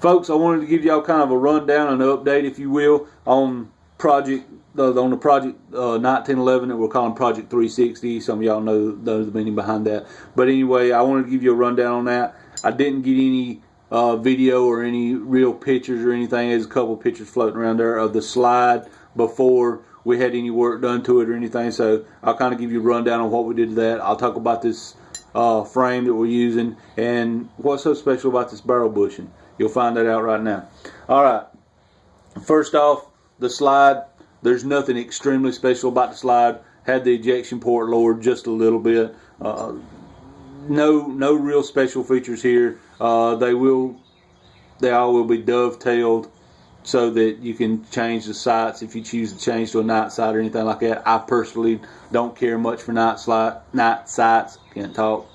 Folks, I wanted to give y'all kind of a rundown and an update, if you will, on the project 1911 that we're calling Project 360. Some of y'all know the meaning behind that. But anyway, I wanted to give you a rundown on that. I didn't get any video or any real pictures or anything. There's a couple pictures floating around there of the slide before we had any work done to it or anything. So I'll kind of give you a rundown on what we did to that. I'll talk about this frame that we're using and what's so special about this barrel bushing. You'll find that out right now. Alright, first off, the slide. There's nothing extremely special about the slide. Had the ejection port lowered just a little bit. No real special features here. They all will be dovetailed so that you can change the sights if you choose to change to a night sight or anything like that. I personally don't care much for night sights. Can't talk.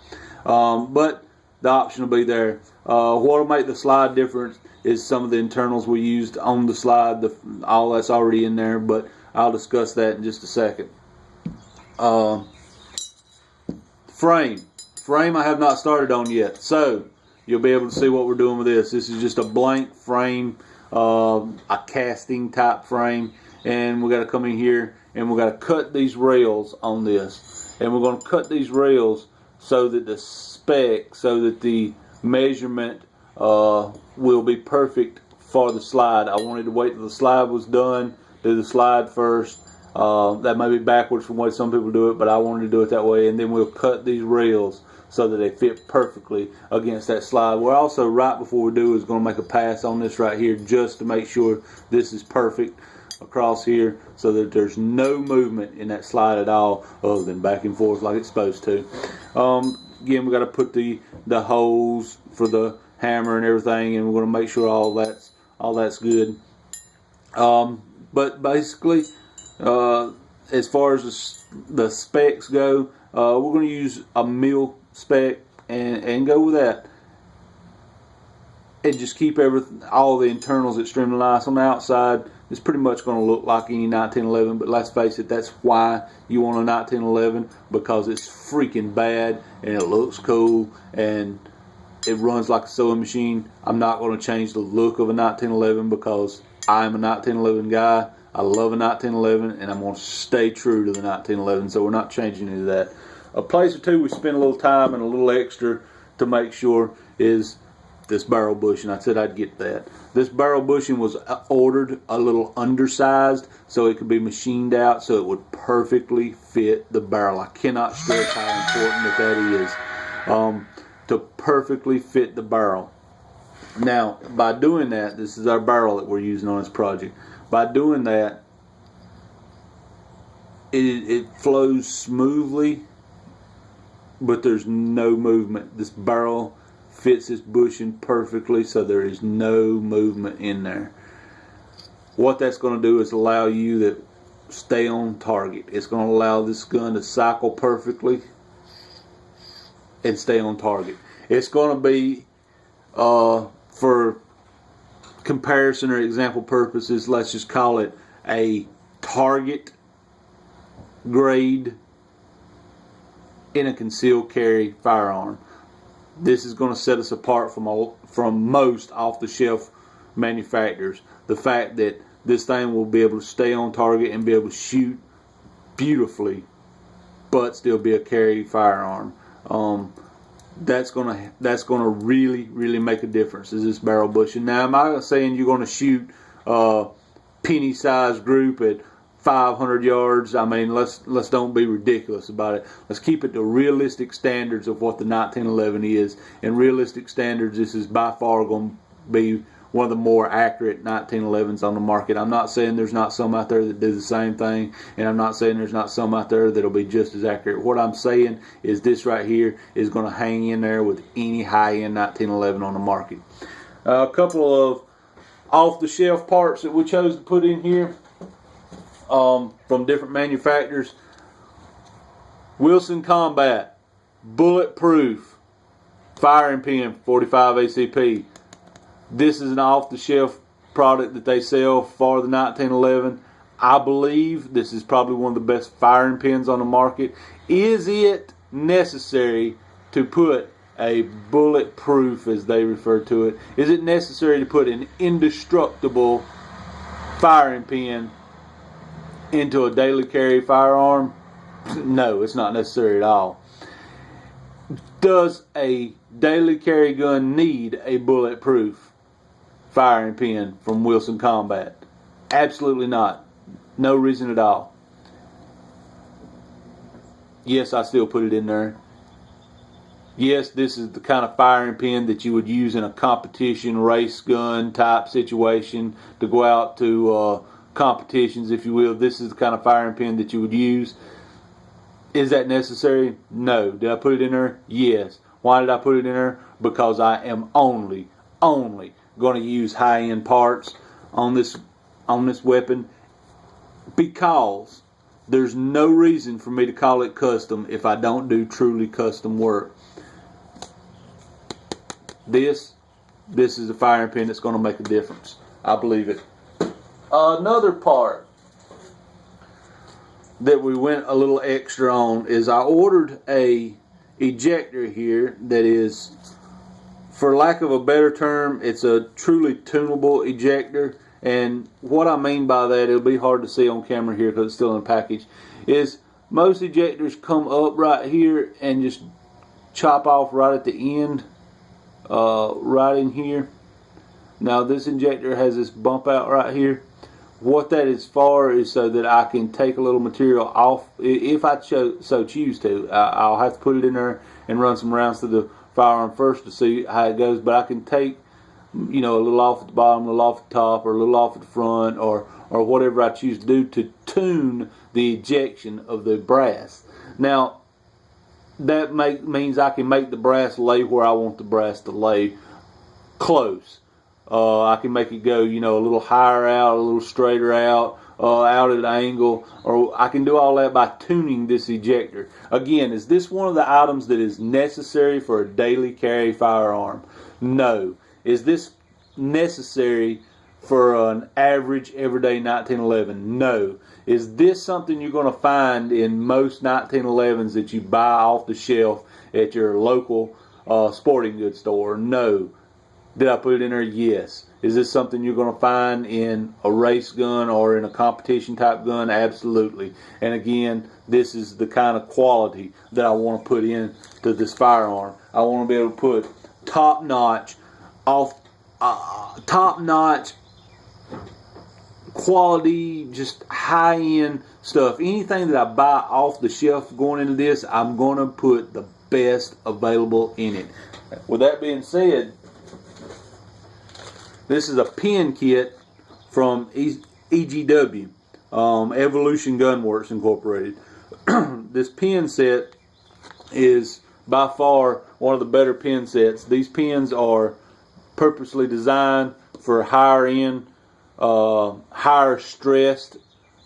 But the option will be there. What will make the slide different is some of the internals we used on the slide. All that's already in there, but I'll discuss that in just a second. Frame I have not started on yet, so you'll be able to see what we're doing with this. This is just a blank frame, a casting type frame, and we got to come in here and we got to cut these rails on this, and we're going to cut these rails so that the measurement will be perfect for the slide. I wanted to wait till the slide was done, do the slide first. That may be backwards from the way some people do it, but I wanted to do it that way, and then we'll cut these rails so that they fit perfectly against that slide. We're also, right before we do, is going to make a pass on this right here just to make sure this is perfect across here so that there's no movement in that slide at all other than back and forth like it's supposed to. Again, we got to put the holes for the hammer and everything, and we're going to make sure all that's good. But basically, as far as the specs go, we're going to use a mil spec and go with that, and just keep all the internals extremely nice. On the outside, it's pretty much going to look like any 1911, but let's face it, that's why you want a 1911, because it's freaking bad and it looks cool and it runs like a sewing machine. I'm not going to change the look of a 1911 because I'm a 1911 guy. I love a 1911 and I'm going to stay true to the 1911, so we're not changing any of that. A place or two we spent a little time and a little extra to make sure is this barrel bushing. I said I'd get that. This barrel bushing was ordered a little undersized so it could be machined out so it would perfectly fit the barrel. I cannot stress how important that is, to perfectly fit the barrel. Now, by doing that, this is our barrel that we're using on this project. By doing that, it flows smoothly, but there's no movement. This barrel fits this bushing perfectly, so there is no movement in there. What that's going to do is allow you to stay on target. It's going to allow this gun to cycle perfectly and stay on target. It's going to be, for comparison or example purposes, let's just call it a target grade in a concealed carry firearm. This is going to set us apart from most off-the-shelf manufacturers. The fact that this thing will be able to stay on target and be able to shoot beautifully, but still be a carry firearm. That's gonna really make a difference. Is this barrel bushing? Now, am I saying you're going to shoot a penny-sized group at 500 yards? I mean, let's don't be ridiculous about it. Let's keep it to realistic standards of what the 1911 is. In realistic standards, this is by far going to be one of the more accurate 1911s on the market. I'm not saying there's not some out there that do the same thing, and I'm not saying there's not some out there that'll be just as accurate. What I'm saying is this right here is going to hang in there with any high-end 1911 on the market. A couple of off-the-shelf parts that we chose to put in here from different manufacturers. Wilson Combat Bulletproof Firing Pin 45 ACP. This is an off-the-shelf product that they sell for the 1911. I believe this is probably one of the best firing pins on the market. Is it necessary to put a bulletproof, as they refer to it? Is it necessary to put an indestructible firing pin into a daily carry firearm? No, it's not necessary at all. Does a daily carry gun need a bulletproof firing pin from Wilson Combat? Absolutely not. No reason at all. Yes, I still put it in there. Yes, this is the kind of firing pin that you would use in a competition race gun type situation to go out to competitions, if you will. This is the kind of firing pin that you would use. Is that necessary? No. Did I put it in there? Yes. Why did I put it in there? Because I am only going to use high-end parts on this weapon, because there's no reason for me to call it custom if I don't do truly custom work. This is a firing pin that's going to make a difference. I believe it. Another part that we went a little extra on is I ordered a ejector here that is, for lack of a better term, it's a truly tunable ejector. And what I mean by that, it'll be hard to see on camera here because it's still in the package, is most ejectors come up right here and just chop off right at the end, right in here. Now this injector has this bump out right here. What that is for is so that I can take a little material off. If I so choose to, I'll have to put it in there and run some rounds through the firearm first to see how it goes. But I can take, you know, a little off at the bottom, a little off the top, or a little off at the front, or whatever I choose to do to tune the ejection of the brass. Now, that means I can make the brass lay where I want the brass to lay, close. I can make it go, you know, a little higher out, a little straighter out, out at an angle, or I can do all that by tuning this ejector. Again, is this one of the items that is necessary for a daily carry firearm? No. Is this necessary for an average everyday 1911? No. Is this something you're going to find in most 1911s that you buy off the shelf at your local sporting goods store? No. Did I put it in there? Yes. Is this something you're going to find in a race gun or in a competition type gun? Absolutely. And again, this is the kind of quality that I want to put into this firearm. I want to be able to put top-notch quality, just high-end stuff. Anything that I buy off the shelf going into this, I'm going to put the best available in it. With that being said, this is a pin kit from EGW, Evolution Gunworks Incorporated. This pin set is by far one of the better pin sets. These pins are purposely designed for higher end, higher stressed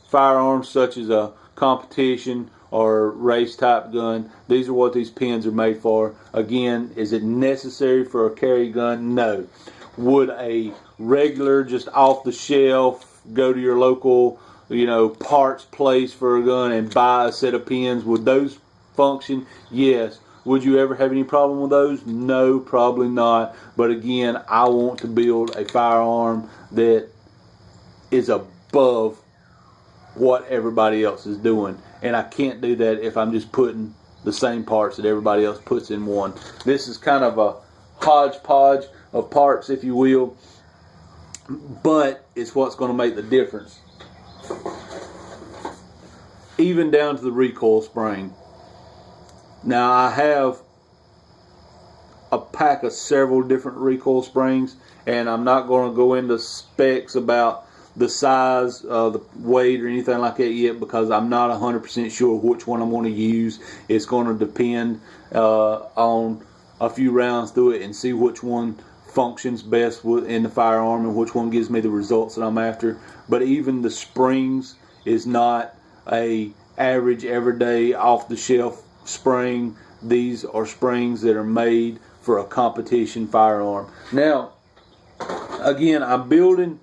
firearms such as a competition or race type gun. These are what these pins are made for. Again, is it necessary for a carry gun? No. Would a regular, just off the shelf, go to your local, you know, parts place for a gun and buy a set of pins, would those function? Yes. Would you ever have any problem with those? No, probably not. But again, I want to build a firearm that is above what everybody else is doing. And I can't do that if I'm just putting the same parts that everybody else puts in one. This is kind of a hodgepodge of parts, if you will, but it's what's going to make the difference. Even down to the recoil spring. Now, I have a pack of several different recoil springs, and I'm not going to go into specs about the size, the weight, or anything like that yet, because I'm not 100% sure which one I'm going to use. It's going to depend on a few rounds through it and see which one functions best in the firearm and which one gives me the results that I'm after. But even the springs is not a average everyday off the shelf spring. These are springs that are made for a competition firearm. Now, again, I'm building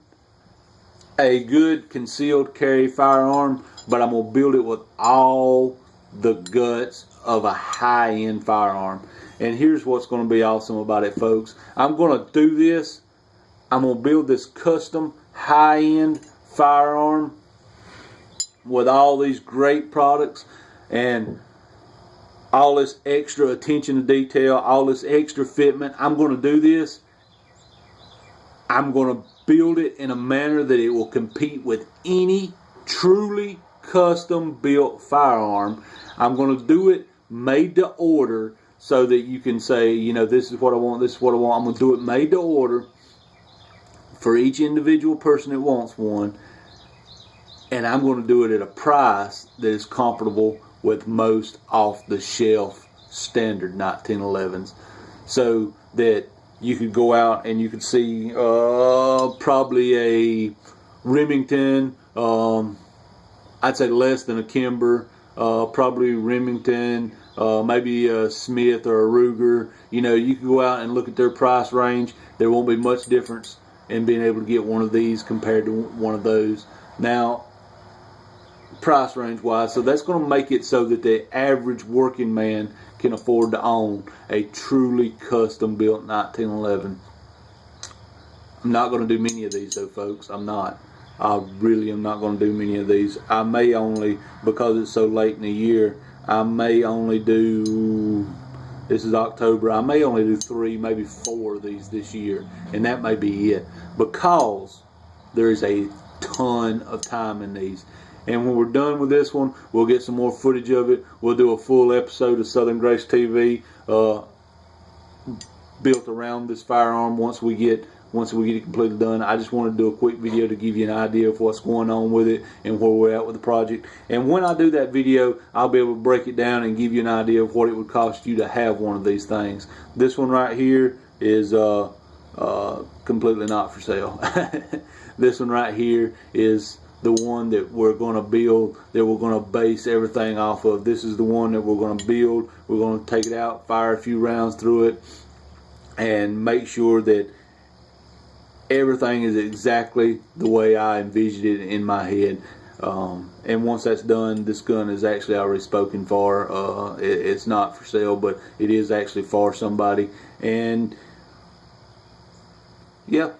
a good concealed carry firearm, but I'm going to build it with all the guts of a high-end firearm. And here's what's going to be awesome about it, folks. I'm going to do this. I'm going to build this custom high-end firearm with all these great products and all this extra attention to detail, all this extra fitment. I'm going to do this. I'm going to build it in a manner that it will compete with any truly custom built firearm. I'm going to do it made to order so that you can say, you know, this is what I want, this is what I want. I'm going to do it made to order for each individual person that wants one. And I'm going to do it at a price that is comparable with most off-the-shelf standard 1911s. So that you could go out and you could see probably a Remington, I'd say less than a Kimber, probably Remington, maybe a Smith or a Ruger. You know, you could go out and look at their price range. There won't be much difference in being able to get one of these compared to one of those. Now, price range wise, so that's going to make it so that the average working man can afford to own a truly custom built 1911. I'm not going to do many of these though, folks. I'm not. I really am not going to do many of these. I may only, because it's so late in the year, I may only do, this is October, I may only do 3, maybe 4 of these this year, and that may be it, because there is a ton of time in these. And when we're done with this one, we'll get some more footage of it. We'll do a full episode of Southern Grace TV built around this firearm once we get it completely done. I just wanted to do a quick video to give you an idea of what's going on with it and where we're at with the project. And when I do that video, I'll be able to break it down and give you an idea of what it would cost you to have one of these things. This one right here is completely not for sale. This one right here is the one that we're going to build, that we're going to base everything off of. This is the one that we're going to build. We're going to take it out, fire a few rounds through it, and make sure that everything is exactly the way I envisioned it in my head. And once that's done, this gun is actually already spoken for. It's not for sale, but it is actually for somebody. And yeah,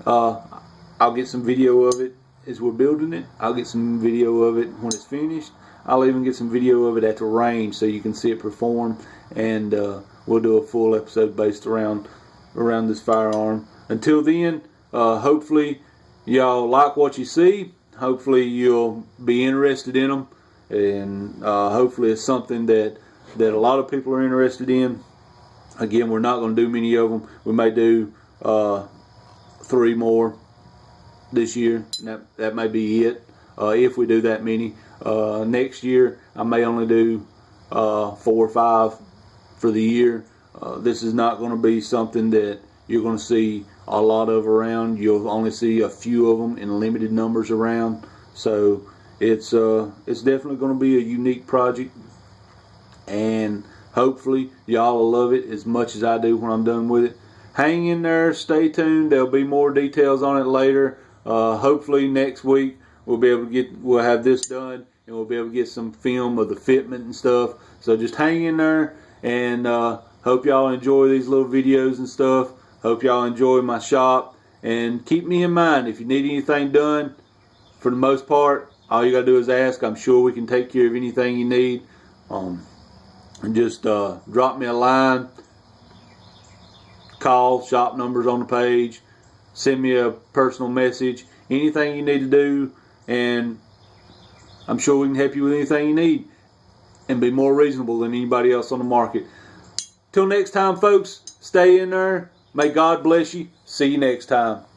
I'll get some video of it as we're building it. I'll get some video of it when it's finished. I'll even get some video of it at the range so you can see it perform. And we'll do a full episode based around this firearm. Until then, hopefully y'all like what you see. Hopefully you'll be interested in them, and hopefully it's something that a lot of people are interested in. Again, we're not going to do many of them. We may do 3 more this year, and that may be it, if we do that many. Next year I may only do 4 or 5 for the year. This is not going to be something that you're going to see a lot of around. You'll only see a few of them in limited numbers around. So it's definitely going to be a unique project, and hopefully y'all will love it as much as I do when I'm done with it. Hang in there, stay tuned. There'll be more details on it later. Hopefully next week we'll have this done, and we'll be able to get some film of the fitment and stuff. So just hang in there, and hope y'all enjoy these little videos and stuff. Hope y'all enjoy my shop, and keep me in mind if you need anything done. For the most part, all you gotta do is ask. I'm sure we can take care of anything you need. And just drop me a line, call, shop numbers on the page, send me a personal message, anything you need to do, and I'm sure we can help you with anything you need and be more reasonable than anybody else on the market. Till next time, folks, stay in there. May God bless you. See you next time.